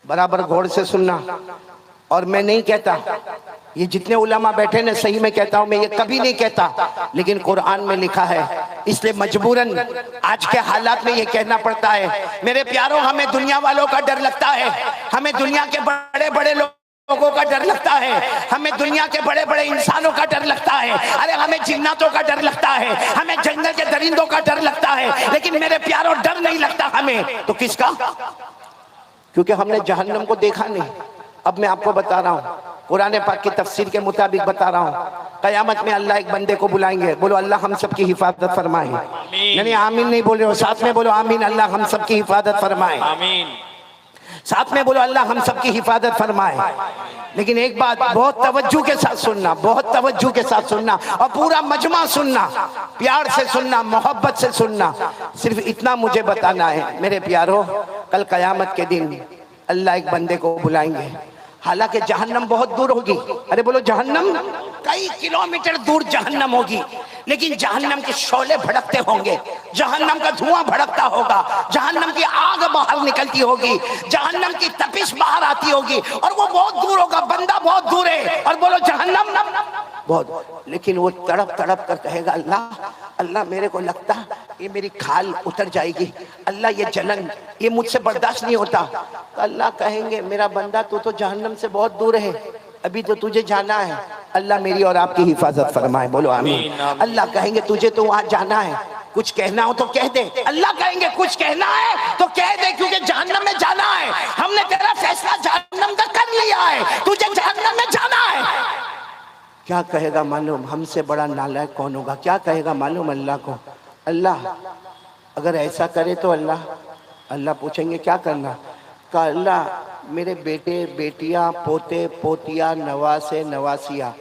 برابر غور سے سننا. اور میں نہیں کہتا، یہ جتنے علماء بیٹھے نا صحیح میں کہتا ہوں، میں یہ کبھی نہیں کہتا، لیکن قرآن میں لکھا ہے، اس لیے مجبوراً آج کے حالات میں یہ کہنا پڑتا ہے. میرے پیاروں، ہمیں دنیا والوں کا ڈر لگتا ہے، ہمیں دنیا کے بڑے بڑے لوگوں کا ڈر لگتا ہے، ہمیں دنیا کے بڑے بڑے انسانوں کا ڈر لگتا ہے، ارے ہمیں جناتوں کا ڈر لگتا ہے، ہمیں جنگل کے درندوں کا ڈر لگتا ہے، لیکن میرے پیاروں ڈر نہیں لگتا ہمیں. تو کس کا؟ کیونکہ ہم نے جہنم کو دیکھا نہیں. اب میں آپ کو بتا رہا ہوں، قرآن پاک کی تفسیر کے مطابق بتا رہا ہوں، قیامت میں اللہ ایک بندے کو بلائیں گے. بولو اللہ ہم سب کی حفاظت فرمائے. یعنی آمین نہیں بول رہے ہو، ساتھ میں بولو آمین، اللہ ہم سب کی حفاظت فرمائے. ساتھ میں بولو اللہ ہم سب کی حفاظت فرمائے. لیکن ایک بات بہت توجہ کے ساتھ سننا، بہت توجہ کے ساتھ سننا، اور پورا مجمع سننا، پیار سے سننا، محبت سے سننا. صرف اتنا مجھے بتانا ہے میرے پیاروں، کل قیامت کے دن اللہ ایک بندے کو بلائیں گے. حالانکہ جہنم بہت دور ہوگی، ارے بولو جہنم کئی کلومیٹر دور جہنم ہوگی، لیکن جہنم کے شعلے بھڑکتے ہوں گے، جہنم کا دھواں بھڑکتا ہوگا، جہنم کی آگ باہر نکلتی ہوگی، جہنم کی تپش باہر آتی ہوگی، اور وہ بہت دور ہوگا، بندہ بہت دور ہے. اور بولو جہنم بہت. لیکن وہ تڑپ تڑپ کر کہے گا اللہ اللہ میرے کو لگتا یہ میری کھال اتر جائے گی، اللہ یہ جلن یہ مجھ سے برداشت نہیں ہوتا. تو اللہ کہیں گے میرا بندہ تو جہنم سے بہت دور ہے، ابھی تو تجھے جانا ہے، اللہ میری اور آپ کی حفاظت فرمائے. بولو آمین. اللہ کہیں گے تجھے تو وہاں جانا ہے، کچھ کہنا ہو تو کہہ دے. اللہ کہیں گے کچھ کہنا ہے تو کہہ دے، کیونکہ جہنم میں جانا ہے، ہم نے تیرا فیصلہ جہنم کا کر لیا ہے، تجھے جہنم میں جانا ہے. کیا کہے گا معلوم؟ ہم سے بڑا نالائق کون ہوگا؟ کیا کہے گا معلوم اللہ کو؟ اللہ اگر ایسا کرے تو اللہ پوچھیں گے کیا کرنا؟ کہا اللہ میرے بیٹے بیٹیاں پوتے پوتیاں نواسے نواسیاں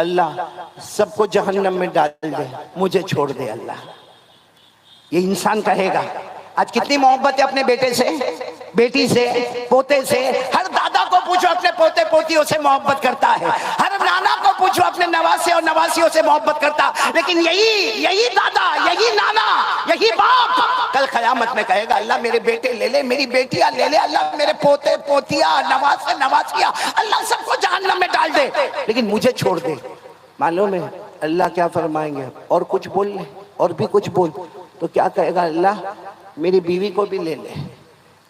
اللہ سب کو جہنم میں ڈال دے، مجھے چھوڑ دے اللہ. یہ انسان کہے گا. آج کتنی محبت ہے اپنے بیٹے سے، بیٹی سے، پوتے سے. ہر دادا کو پوچھو اپنے پوتے پوتیوں سے محبت کرتا ہے، ہر نانا کو پوچھو اپنے نواسے اور نواسیوں سے محبت کرتا. لیکن یہی دادا، یہی نانا، یہی باپ کل قیامت میں کہے گا اللہ میرے بیٹے لے لے، میری بیٹیاں لے لے، اللہ میرے پوتے پوتیاں نواسے نواسیاں اللہ سب کو جہنم میں ڈال دے، لیکن مجھے چھوڑ دے. معلوم ہے اللہ کیا فرمائیں گے؟ اور کچھ بول لے، اور بھی کچھ بول. تو کیا کہے گا اللہ میری بیوی کو بھی لے لے،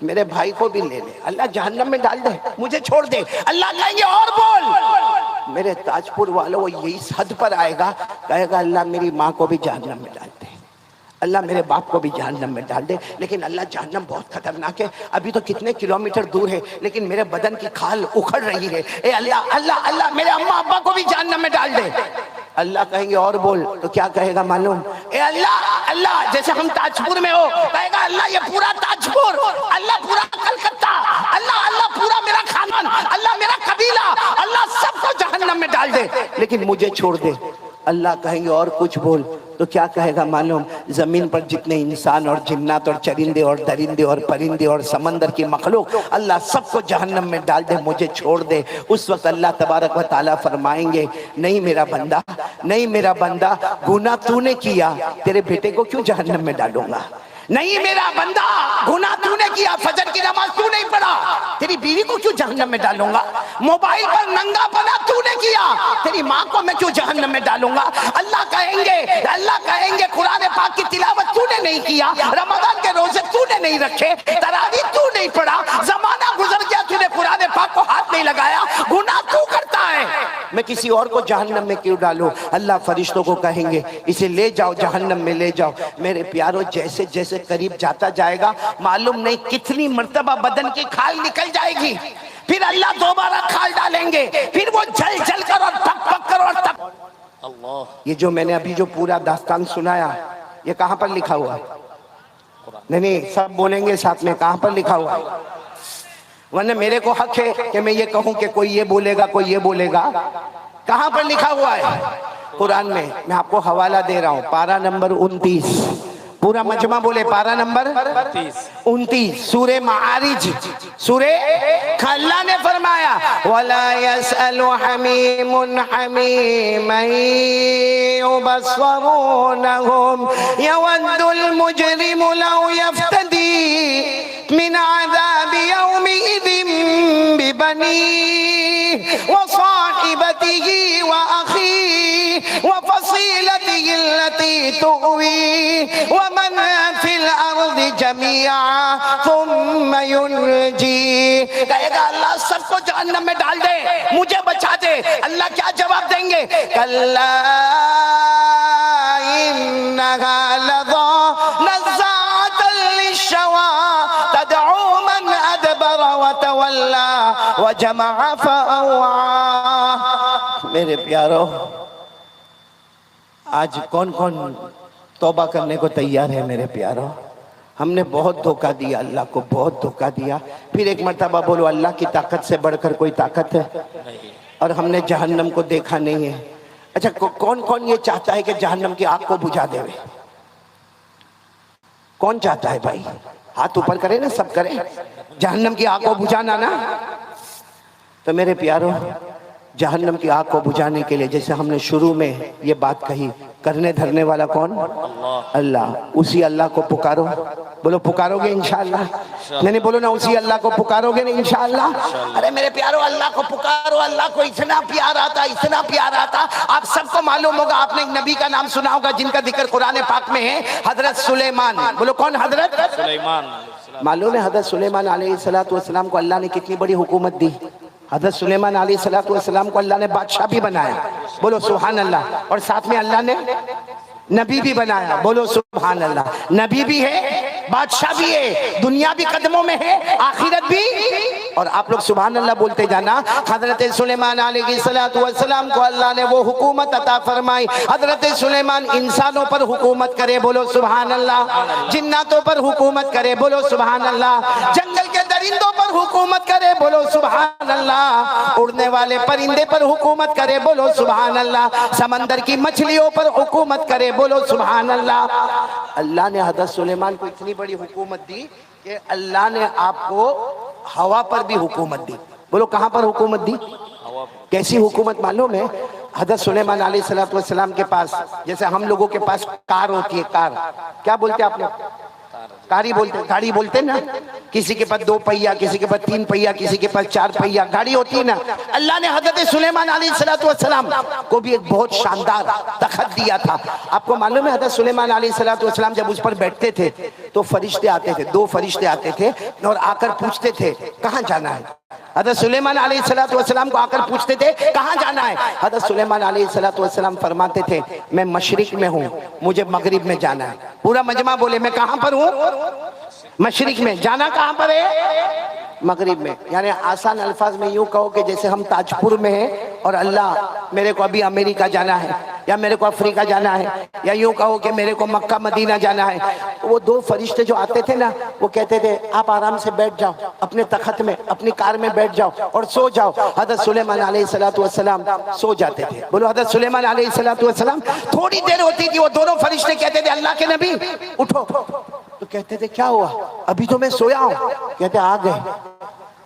میرے بھائی کو بھی لے لے، اللہ جہنم میں ڈال دے، مجھے چھوڑ دے. اللہ کہیں گے اور بول. میرے تاج پور والوں وہ یہی حد پر آئے گا، کہے گا اللہ میری ماں کو بھی جہنم میں ڈال دے، اللہ میرے باپ کو بھی جہنم میں ڈال دے. لیکن اللہ جہنم بہت خطرناک ہے، ابھی تو کتنے کلومیٹر دور ہے، لیکن میرے بدن کی کھال اکھڑ رہی ہے. اے اللہ میرے اماں ابا کو بھی جہنم میں ڈال دے. اللہ کہیں گے اور بول. تو کیا کہے گا معلوم؟ اے اللہ جیسے ہم تاج پور میں ہو، کہے گا اللہ یہ پورا تاج پور، اللہ پورا کلکتہ، اللہ پورا میرا خاندان، اللہ میرا قبیلہ، اللہ سب کو جہنم میں ڈال دے، لیکن مجھے چھوڑ دے. اللہ کہیں گے اور کچھ بول. تو کیا کہے گا معلوم؟ زمین پر جتنے انسان اور جنات اور چرندے اور درندے اور پرندے اور سمندر کی مخلوق اللہ سب کو جہنم میں ڈال دے، مجھے چھوڑ دے. اس وقت اللہ تبارک و تعالیٰ فرمائیں گے نہیں میرا بندہ، نہیں میرا بندہ، گناہ تو نے کیا، تیرے بیٹے کو کیوں جہنم میں ڈالوں گا؟ نہیں میرا بندہ، گناہ تو نے کیا، فجر کی نماز تو نہیں پڑھا، تیری بیوی کو کیوں جہنم میں ڈالوں گا؟ موبائل پر ننگا پنا تو نے کیا، تیری ماں کو میں کیوں جہنم میں ڈالوں گا؟ اللہ کہیں گے قرآن پاک کی تلاوت تو نے نہیں کیا، رمضان کے روزے تو نے نہیں رکھے، تراویح تو نہیں پڑھا، زمانہ گزر گیا تو نے قرآن پاک کو ہاتھ نہیں لگایا، گناہ تو کرتا ہے، میں کسی اور کو جہنم میں کیوں ڈالوں؟ اللہ فرشتوں کو کہیں گے اسے لے جاؤ جہنم میں لے جاؤ. میرے پیاروں جیسے جیسے قریب جاتا جائے گا معلوم نہیں کتنی مرتبہ بدن کی کھال نکل جائے گی، پھر اللہ دوبارہ کھال ڈالیں گے، پھر وہ جل جل کر اور پک پک کر اور تک. یہ جو میں نے ابھی جو پورا داستان سنایا یہ کہاں پر لکھا ہوا؟ نہیں سب بولیں گے ساتھ میں، کہاں پر لکھا ہوا؟ ورنہ میرے کو حق ہے کہ میں یہ کہوں کہ کوئی یہ بولے گا کوئی یہ بولے گا. کہاں پر لکھا ہوا ہے؟ قرآن میں. میں آپ کو حوالہ دے رہا ہوں، پارہ نمبر 29، پورا مجمع بولے پارہ نمبر 29، سورہ معارج. سورہ اللہ نے فرمایا وَلَا يَسْأَلُ حَمِيمٌ حَمِيمًا يُبَصَّرُونَهُمْ يَوَدُّ الْمُجْرِمُ لَوْ يَفْتَدِي مِنْ عَذَابِ يَوْمِئِذٍ ببنيه وصاحبته وأخيه وفصيلته التي تؤويه ومن في الأرض جميعا ثم ينجيه. کہے گا اللہ سب کو جہنم میں ڈال دے مجھے بچا دے. اللہ کیا جواب دیں گے؟ کلا انہا لظى نزاعة للشوى تدعو من ادبر وتولى وجمع فأوعى. میرے پیارو، آج کون کون توبہ کرنے کو تیار ہے؟ میرے پیارو، ہم نے بہت دھوکہ دیا اللہ کو، بہت دھوکہ دیا. پھر ایک مرتبہ بولو اللہ کی طاقت سے بڑھ کر کوئی طاقت ہے؟ اور ہم نے جہنم کو دیکھا نہیں ہے. اچھا کون کون یہ چاہتا ہے کہ جہنم کی آگ کو بجھا دے؟ کون چاہتا ہے بھائی؟ ہاتھ اوپر کرے نا، سب کریں. جہنم کی آگ کو بجھانا نا. تو میرے پیارو، جہنم کی آگ کو بجھانے کے لیے جیسے ہم نے شروع میں یہ بات کہی، کرنے دھرنے والا کون؟ اللہ. اسی اللہ کو پکارو. بولو پکارو گے انشاءاللہ؟ نہیں بولو نا، اسی اللہ کو پکارو گے نا انشاءاللہ؟ ارے میرے پیارو، اللہ کو پکارو. اللہ کو اتنا پیارا تھا، اتنا پیارا تھا. آپ سب کو معلوم ہوگا، آپ نے ایک نبی کا نام سنا ہوگا جن کا ذکر قرآن پاک میں ہے، حضرت سلیمان. بولو کون؟ حضرت سلیمان. معلوم ہے حضرت سلیمان علیہ السلام کو اللہ نے کتنی بڑی حکومت دی؟ حضرت سلیمان علیہ السلام کو اللہ نے بادشاہ بھی بنایا. بولو سبحان اللہ. اور ساتھ میں اللہ نے نبی بھی بنایا. بولو سبحان اللہ. نبی بھی ہے، بادشاہ بھی ہے، دنیا بھی قدموں میں ہے، آخرت بھی. اور آپ لوگ سبحان اللہ بولتے جانا. حضرت سلیمان علیہ السلام کو اللہ نے وہ حکومت عطا فرمائی. حضرت سلیمان انسانوں پر حکومت کرے. بولو سبحان اللہ. جناتوں پر حکومت کرے. بولو سبحان اللہ. جنگل کے درندوں پر حکومت کرے. بولو سبحان اللہ. اڑنے والے پرندے پر حکومت کرے. بولو سبحان اللہ. سمندر کی مچھلیوں پر حکومت کرے. بولو سبحان اللہ. اللہ نے حضرت سلیمان کو اتنی بڑی حکومت دی کہ اللہ نے آپ کو ہوا پر بھی حکومت دی. بولو کہاں پر حکومت دی؟ کیسی حکومت معلوم ہے؟ حضرت سلیمان علیہ السلام کے پاس جیسے ہم لوگوں کے پاس کار ہوتی ہے. کار کیا بولتے ہیں آپ لوگ؟ گاڑی بولتے نا. کسی کے پاس 2 پہیا، کسی کے پاس 3 پہیا، کسی کے پاس 4 پہیا گاڑی ہوتی ہے نا. اللہ نے حضرت سلیمان علیہ السلام کو بھی ایک بہت شاندار تخت دیا تھا. آپ کو معلوم ہے حضرت سلیمان علیہ السلام جب اس پر بیٹھتے تھے تو فرشتے آتے تھے، 2 فرشتے آتے تھے اور آ کر پوچھتے تھے کہاں جانا ہے. حضرت سلیمان علیہ السلام کو آ کر پوچھتے تھے کہاں جانا ہے. حضرت سلیمان علیہ السلام فرماتے تھے میں مشرق میں ہوں، مجھے مغرب میں جانا ہے. پورا مجمع بولے میں کہاں پر ہوں؟ مشرق میں. جانا کہاں پر ہے؟ مغرب میں. یعنی آسان الفاظ میں یوں کہو کہ جیسے ہم تاجپور میں ہیں اور اللہ میرے کو ابھی امریکہ جانا ہے یا میرے کو افریقہ جانا ہے، یا یوں کہو کہ میرے کو مکہ مدینہ جانا ہے. وہ 2 فرشتے جو آتے تھے نا وہ کہتے تھے آپ آرام سے بیٹھ جاؤ اپنے تخت میں، اپنی کار میں بیٹھ جاؤ اور سو جاؤ. حضرت سلیمان علیہ السلام سو جاتے تھے. بولو حضرت سلیمان علیہ السلام. تھوڑی دیر ہوتی تھی وہ دونوں فرشتے کہتے تھے اللہ کے نبی اٹھو. تو کہتے تھے کیا ہوا؟ ابھی تو میں سویا ہوں. کہتے آ گئے.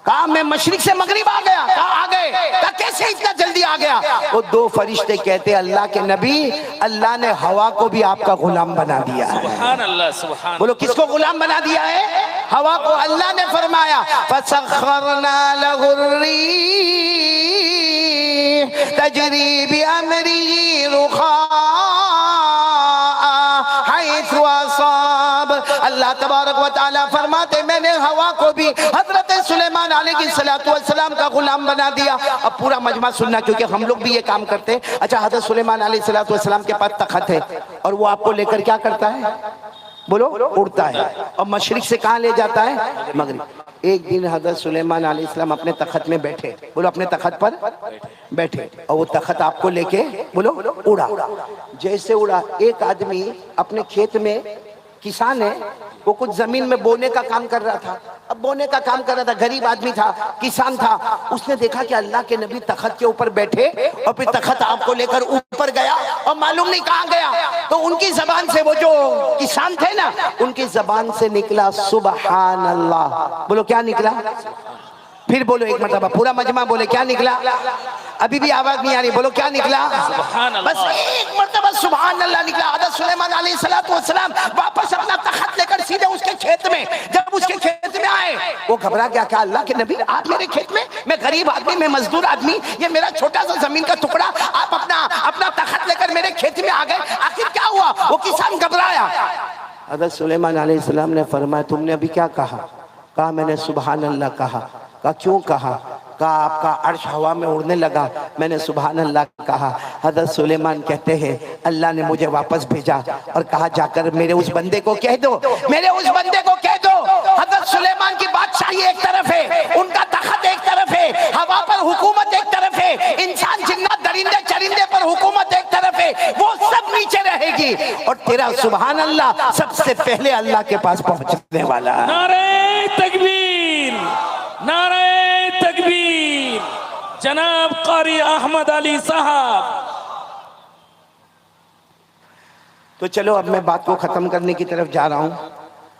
کہا میں مشرق سے مغرب آ گیا. کہا آ گئے. کہا کیسے اتنا جلدی آ گیا؟ وہ 2 فرشتے کہتے اللہ کے نبی اللہ نے ہوا کو بھی آپ کا غلام بنا دیا ہے. سبحان اللہ. سبحان. بولو کس کو غلام بنا دیا ہے؟ ہوا کو. اللہ نے فرمایا فَسَخَّرْنَا لَهُ الرِّيحَ تَجْرِي بِأَمْرِهِ رُخَاءً حَيْثُ أَصَابَ. اللہ تبارک و تعالیٰ فرماتے میں نے ہوا کو بھی حضرت سلیمان علیہ السلام کا غلام بنا دیا. اب پورا مجمع سننا کیونکہ ہم لوگ بھی یہ کام کرتے. اچھا حضرت سلیمان علیہ السلام کے پاس تخت ہے اور وہ آپ کو لے کر کیا کرتا ہے؟ بولو اڑتا ہے. اور مشرق سے کہاں لے جاتا ہے؟ مغرب. ایک دن حضرت سلیمان علیہ السلام اپنے تخت میں بیٹھے. بولو اپنے تخت پر بیٹھے اور وہ تخت آپ کو لے کے بولو اڑا. جیسے اڑا ایک آدمی اپنے کھیت میں کسان ہے، وہ کچھ زمین میں بونے کا کام کر رہا تھا. اب بونے کا کام کر رہا تھا، غریب آدمی تھا، کسان تھا. اس نے دیکھا کہ اللہ کے نبی تخت کے اوپر بیٹھے اور پھر تخت آپ کو لے کر اوپر گیا اور معلوم نہیں کہاں گیا. تو ان کی زبان سے وہ جو کسان تھے نا ان کی زبان سے نکلا سبحان اللہ. بولو کیا نکلا؟ پھر بولو ایک مرتبہ پورا مجمع بولے کیا نکلا؟ ابھی بھی آواز نہیں آ رہی. بولو کیا نکلا؟ سبحان اللہ. بس ایک مرتبہ سبحان اللہ نکلا. حضرت سلیمان علیہ السلام واپس اپنا تخت لے کر سیدھے اس کے کھیت میں. جب اس کے کھیت میں آئے. وہ گھبرا گیا, کہا اللہ کے نبی آپ میرے کھیت میں غریب آدمی, میں مزدور آدمی, یہ میرا چھوٹا سا زمین کا ٹکڑا, آپ اپنا تخت لے کر میرے کھیت میں آ گئے, آخر کیا ہوا؟ وہ کسان گھبرایا. حضرت سلیمان علیہ السلام نے فرمایا تم نے ابھی کیا کہا؟ کہا میں نے سبحان اللہ کہا. کہا کیوں کہا؟ کہا آپ کا عرش ہوا میں اڑنے لگا, میں نے سبحان اللہ کہا. حضرت سلیمان کہتے ہیں اللہ نے مجھے واپس بھیجا اور کہا جا کر میرے اس بندے کو کہہ دو, میرے اس بندے کو کہہ دو. حضرت سلیمان کی بادشاہی ایک طرف ہے, ان کا تخت ایک طرف ہے, ہوا پر حکومت ایک طرف ہے, انسان جنات درندے چرندے پر حکومت ایک طرف ہے, وہ سب نیچے رہے گی, اور تیرا سبحان اللہ سب سے پہلے اللہ کے پاس پہنچنے والا ہے. نعرہ تکبیر, نعرہ تکبیر. جناب قاری احمد علی صاحب. تو چلو اب میں بات کو ختم کرنے کی طرف جا رہا ہوں.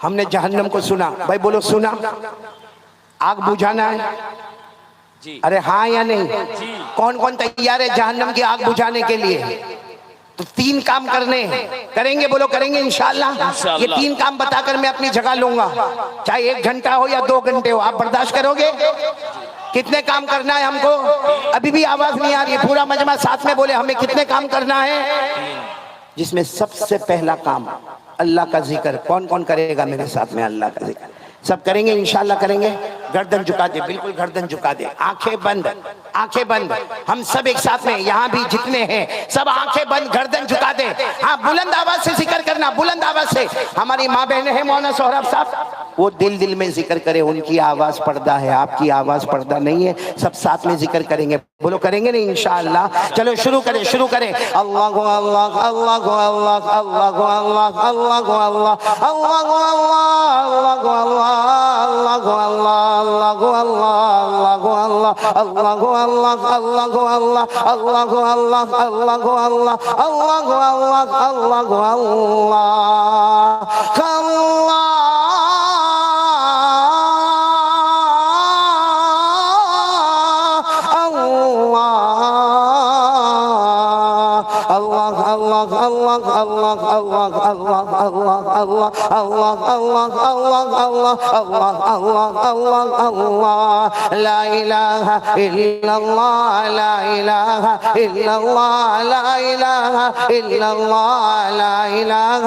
ہم نے جہنم کو سنا, بھائی بولو سنا. آگ بجھانا ہے جی, ارے ہاں یا نہیں؟ جی. کون کون تیار ہے جہنم کی آگ بجھانے کے لیے؟ تو 3 کام کرنے ہیں, کریں گے؟ بولو کریں گے انشاءاللہ. انشاءاللہ. یہ 3 کام بتا کر میں اپنی جگہ لوں گا, چاہے 1 گھنٹہ ہو یا 2 گھنٹے ہو, آپ برداشت کرو گے؟ کتنے کام کرنا ہے ہم کو؟ ابھی بھی آواز نہیں آ رہی, پورا مجمع ساتھ میں بولے ہمیں کتنے کام کرنا ہے. جس میں سب سے پہلا کام اللہ کا ذکر. کون کون کرے گا میرے ساتھ میں اللہ کا ذکر؟ سب کریں گے انشاءاللہ کریں گے. گردن جھکا دے, بالکل گردن جھکا دے, آنکھیں بند, آنکھیں بند. ہم سب ایک ساتھ میں, یہاں بھی جتنے ہیں سب آنکھیں بند, گردن جھکا دے. ہاں بلند آواز سے ذکر کرنا, بلند آواز سے. ہماری ماں بہنیں ہیں مولانا سہراب صاحب, وہ دل میں ذکر کرے, ان کی آواز پردہ ہے, آپ کی آواز پردہ نہیں ہے. سب ساتھ میں ذکر کریں گے, بولو کریں گے نہیں انشاءاللہ. چلو شروع کریں, شروع کریں. اللہ اللہ اللہ اللہ اللہ اللہ اللہ اللہ اللہ اللہ اللہ اللہ اللہ اللہ اللہ لا الہ الا اللہ, لا الہ الا اللہ, لا الہ الا اللہ, لا الہ.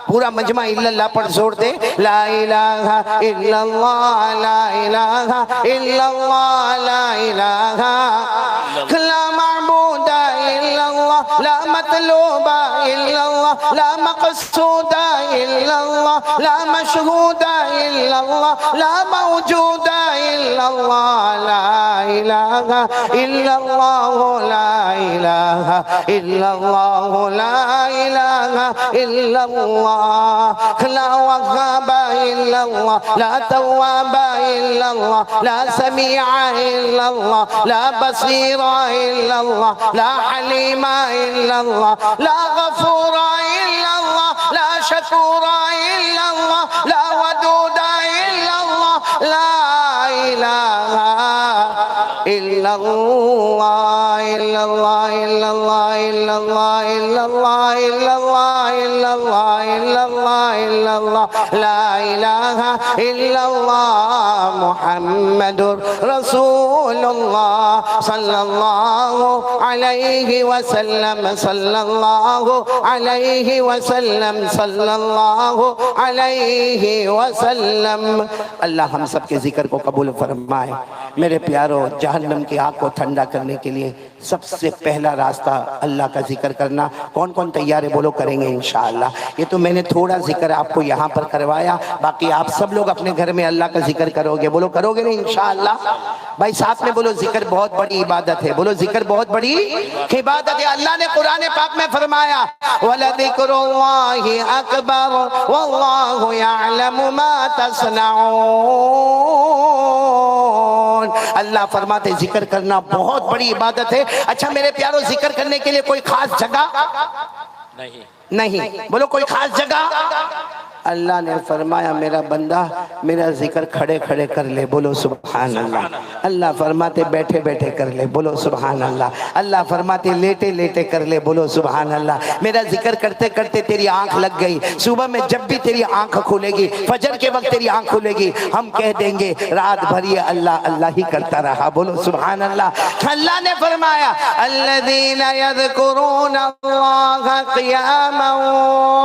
پورا مجمع الا اللہ پر زور دے. لا الہ الا اللہ, لا الہ الا اللہ, لا الہ. لا معبود الا اللہ, لا مطلوب الا اللہ, لا مقصود الا اللہ, لا مشہود الا اللہ, لا موجود الا اللہ, لا الہ الا اللہ, لا الہ الا اللہ, لا الہ الا اللہ. لا وهاب الا اللہ, لا تواب الا اللہ, لا سمیع الا اللہ, لا بصیر الا اللہ, لا حلیم الا اللہ, لا غفور الا اللہ, لا شکور الا اللہ, لا ودود الا اللہ, لا الہ الا اللہ, الا اللہ, الا اللہ, الا اللہ, الا اللہ, الا اللہ, الا اللہ, الا اللہ, الا اللہ, لا الہ الا اللہ محمد رسول اللہ صلی اللہ علیہ وسلم, صلی اللہ علیہ وسلم, صلی اللہ علیہ وسلم. اللہ ہم سب کے ذکر کو قبول فرمائے. میرے پیارو, جہنم کی آگ کو ٹھنڈا کرنے کے لیے سب سے پہلا راستہ اللہ کا ذکر کرنا. کون کون تیار ہے؟ بولو کریں گے انشاءاللہ. یہ تو میں نے تھوڑا ذکر آپ کو یہاں پر کروایا, باقی آپ سب لوگ اپنے گھر میں اللہ کا ذکر کرو گے. بولو کرو گے نہیں انشاءاللہ؟ بھائی ساتھ میں بولو ذکر بہت بڑی عبادت ہے. بولو ذکر بہت بڑی عبادت ہے. اللہ نے قرآن پاک میں فرمایا وَلَذِكْرُ اللَّهِ أَكْبَرُ وَاللَّهُ يَعْلَمُ مَا تَصْنَعُونَ. اللہ فرماتے ذکر کرنا بہت بڑی عبادت ہے. اچھا میرے پیارو, ذکر کرنے کے لیے کوئی خاص جگہ نہیں, نہیں. بولو کوئی خاص جگہ اللہ نے فرمایا میرا بندہ میرا ذکر کھڑے کھڑے کر لے، بولو سبحان اللہ۔ اللہ فرماتے بیٹھے بیٹھے کر لے، بولو سبحان اللہ۔ اللہ فرماتے لیٹے لیٹے کر لے، بولو سبحان اللہ۔ میرا ذکر کرتے کرتے تیری آنکھ لگ گئی، صبح میں جب بھی تیری آنکھ کھلے گی، فجر کے وقت تیری آنکھ کھلے گی، ہم کہہ دیں گے رات بھر یہ اللہ اللہ ہی کرتا رہا، بولو سبحان اللہ۔ اللہ نے فرمایا الذین یذکرون اللہ قیاما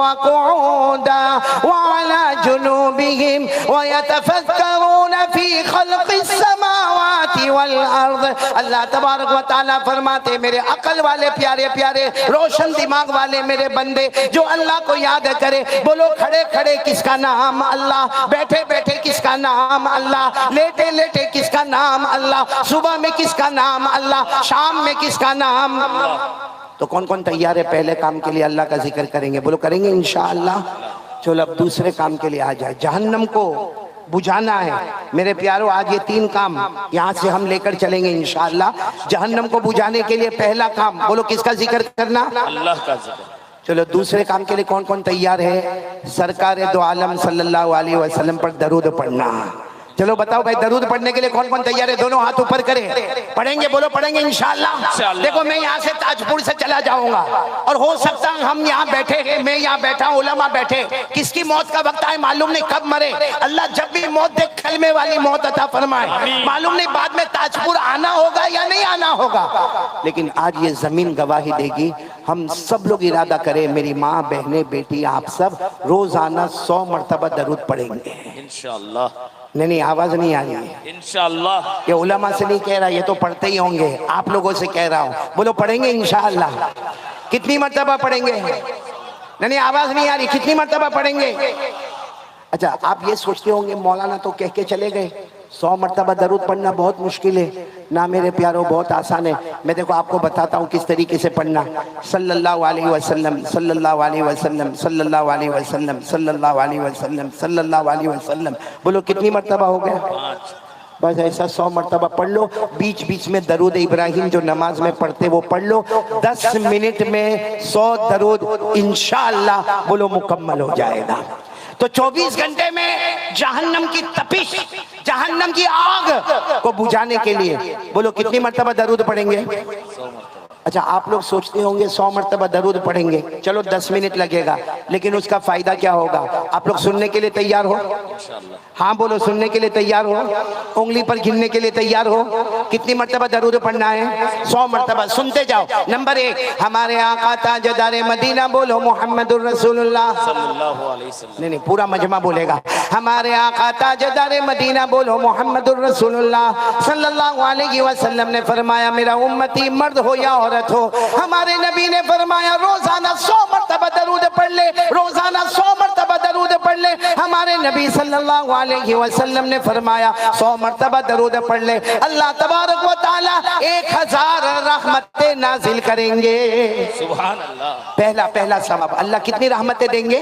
وقعودا وعلى جنوبهم ويتفكرون في خلق السماوات والارض۔ اللہ تبارک و تعالیٰ فرماتے میرے عقل والے پیارے پیارے روشن دماغ والے میرے بندے جو اللہ کو یاد کرے، بولو کھڑے کھڑے کس کا نام اللہ، بیٹھے بیٹھے کس کا نام اللہ، لیٹے لیٹے کس کا نام اللہ، صبح میں کس کا نام اللہ، شام میں کس کا نام اللہ۔ تو کون کون تیار ہے پہلے کام کے لیے اللہ کا ذکر کریں گے؟ بولو کریں گے انشاءاللہ۔ چلو اب دوسرے کام کے لیے آ جائے، جہنم کو بجھانا ہے میرے پیارو۔ آج یہ 3 کام یہاں سے ہم لے کر چلیں گے انشاءاللہ۔ جہنم کو بجھانے کے لیے پہلا کام، بولو کس کا ذکر کرنا؟ اللہ کا ذکر۔ چلو دوسرے کام کے لیے کون کون تیار ہے؟ سرکار دو عالم صلی اللہ علیہ وسلم پر درود پڑھنا۔ چلو بتاؤ بھائی درود پڑھنے کے لیے کون کون تیار ہے؟ دونوں ہاتھ اوپر کریں، پڑھیں گے، بولو پڑھیں گے انشاءاللہ۔ دیکھو میں یہاں سے تاج پور سے چلا جاؤں گا اور ہو سکتا ہم یہاں بیٹھے ہیں، میں یہاں بیٹھا ہوں، علماء بیٹھے، کس کی موت کا وقت آئے معلوم نہیں، کب مرے اللہ جب بھی موت دے کلمے والی موت عطا فرمائے، معلوم نہیں بعد میں تاج پور آنا ہوگا یا نہیں آنا ہوگا، لیکن آج یہ زمین گواہی دے گی۔ ہم سب لوگ ارادہ کریں، میری ماں بہنیں بیٹی آپ سب روزانہ 100 مرتبہ درود پڑھیں گے انشاءاللہ۔ نہیں آواز نہیں آ رہی ہے، انشاءاللہ۔ یہ علماء سے نہیں کہہ رہا، یہ تو پڑھتے ہی ہوں گے، آپ لوگوں سے کہہ رہا ہوں، بولو پڑھیں گے انشاءاللہ۔ کتنی مرتبہ پڑھیں گے؟ نہیں آواز نہیں آ رہی، کتنی مرتبہ پڑھیں گے؟ اچھا آپ یہ سوچتے ہوں گے مولانا تو کہہ کے چلے گئے 100 مرتبہ درود پڑھنا بہت مشکل ہے۔ نہ میرے پیاروں بہت آسان ہے، میں دیکھو آپ کو بتاتا ہوں کس طریقے سے پڑھنا۔ صلی اللہ علیہ وسلم، صلی اللہ علیہ وسلم، صلی اللہ علیہ وسلم، صلی اللہ علیہ وسلم، صلی اللہ علیہ وسلم، بولو کتنی مرتبہ ہو گیا؟ بس ایسا 100 مرتبہ پڑھ لو۔ بیچ بیچ میں درود ابراہیم جو نماز میں پڑھتے وہ پڑھ لو، 10 منٹ میں 100 درود انشاءاللہ بولو مکمل ہو جائے گا۔ تو 24 گھنٹے میں جہنم کی تپش، جہنم کی آگ کو بجھانے کے لیے بولو کتنی مرتبہ درود پڑھیں گے؟ اچھا آپ لوگ سوچتے ہوں گے 100 مرتبہ درود پڑھیں گے، چلو 10 منٹ لگے گا، لیکن اس کا فائدہ کیا ہوگا؟ آپ لوگ سننے کے لیے تیار ہو؟ ہاں بولو سننے کے لیے تیار ہو؟ انگلی پر گننے کے لیے تیار ہو؟ کتنی مرتبہ درود پڑھنا ہے؟ 100 مرتبہ۔ سنتے جاؤ۔ نمبر 1 ہمارے آقا تاجدار مدینہ، بولو محمد الرسول اللہ صلی اللہ علیہ وسلم۔ نہیں پورا مجمع بولے گا، ہمارے آقا تاجدار مدینہ، بولو محمد الرسول اللہ صلی اللہ علیہ وسلم نے فرمایا میرا امتی مرد ہو یا عورت ہو، ہمارے نبی نے فرمایا روزانہ 100 مرتبہ درود پڑھ لے، روزانہ 100 مرتبہ درود پڑھ لے۔ ہمارے نبی صلی اللہ علیہ وسلم نے فرمایا 100 مرتبہ درود پڑھ لے، اللہ تبارک و تعالی 1000 رحمتیں نازل کریں گے۔ سبحان اللہ۔ پہلا ثواب اللہ کتنی رحمتیں دیں گے؟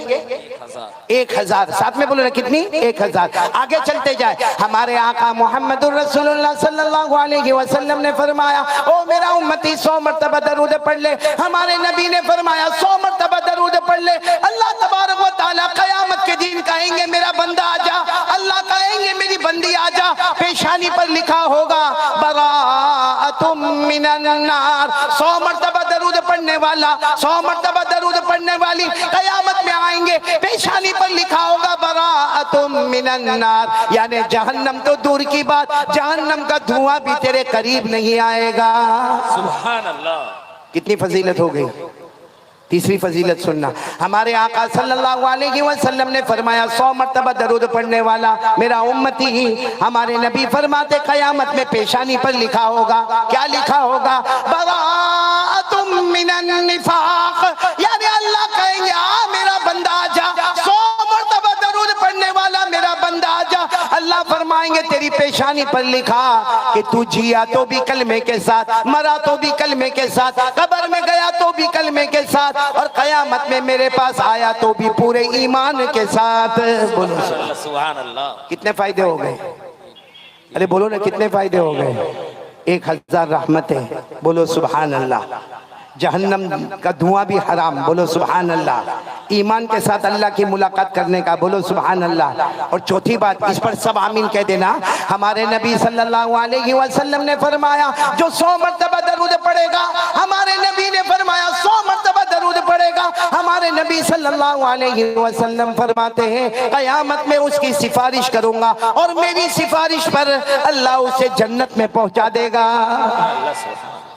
1000۔ ساتھ میں بولو نا کتنی؟ 1000۔ آگے چلتے جائے، ہمارے آقا محمد الرسول اللہ صلی اللہ علیہ وسلم نے فرمایا او میرا امتی 100 مرتبہ درود پڑھ لے۔ ہمارے نبی نے فرمایا 100 مرتبہ درود پڑھ لے، اللہ تبارک و تعالی قیامت کے دن کہیں گے میرا بندہ آجا، اللہ کہیں گے میری بندی آجا، پیشانی پر لکھا ہوگا براءۃ من النار۔ 100 مرتبہ درود پڑھنے والا، 100 مرتبہ درود پڑھنے والی قیامت میں آئیں گے، پیشانی پر لکھا ہوگا براءۃ من النار، یعنی جہنم تو دور کی بات، جہنم کا دھواں بھی تیرے قریب نہیں آئے گا۔ سبحان اللہ۔ کتنی فضیلت ہو گئی؟ تیسری فضیلت سننا، ہمارے آقا صلی اللہ علیہ وسلم نے فرمایا 100 مرتبہ درود پڑھنے والا میرا امتی، ہمارے نبی فرماتے قیامت میں پیشانی پر لکھا ہوگا، کیا لکھا ہوگا؟ براءۃ من النفاق، یعنی اللہ کہیں گے آ میرا بندہ آجا، 100 مرتبہ درود پڑھنے والا میرا بندہ آجا، اللہ فرمائیں گے تیری پیشانی پر لکھا کہ تو جیا تو بھی کلمے کے ساتھ، مرا تو بھی کلمے کے ساتھ، قبر میں گیا تو بھی کلمے کے ساتھ، اور قیامت میں میرے پاس آیا تو بھی پورے ایمان کے ساتھ۔ بولو سبحان اللہ۔ کتنے فائدے ہو گئے؟ ارے بولو نا کتنے فائدے ہو گئے؟ 1000 رحمتیں، بولو سبحان اللہ۔ جہنم کا دھواں بھی حرام، بولو سبحان اللہ، ایمان کے ساتھ اللہ کی ملاقات کرنے کا، بولو سبحان اللہ۔ اور چوتھی بات، اس پر سب آمین کہہ دینا، ہمارے نبی صلی اللہ علیہ وسلم نے فرمایا جو 100 مرتبہ درود پڑھے گا، ہمارے نبی نے فرمایا 100 مرتبہ درود پڑھے گا، ہمارے نبی صلی اللہ علیہ وسلم فرماتے ہیں قیامت میں اس کی سفارش کروں گا اور میری سفارش پر اللہ اسے جنت میں پہنچا دے گا۔ اللہ سبحان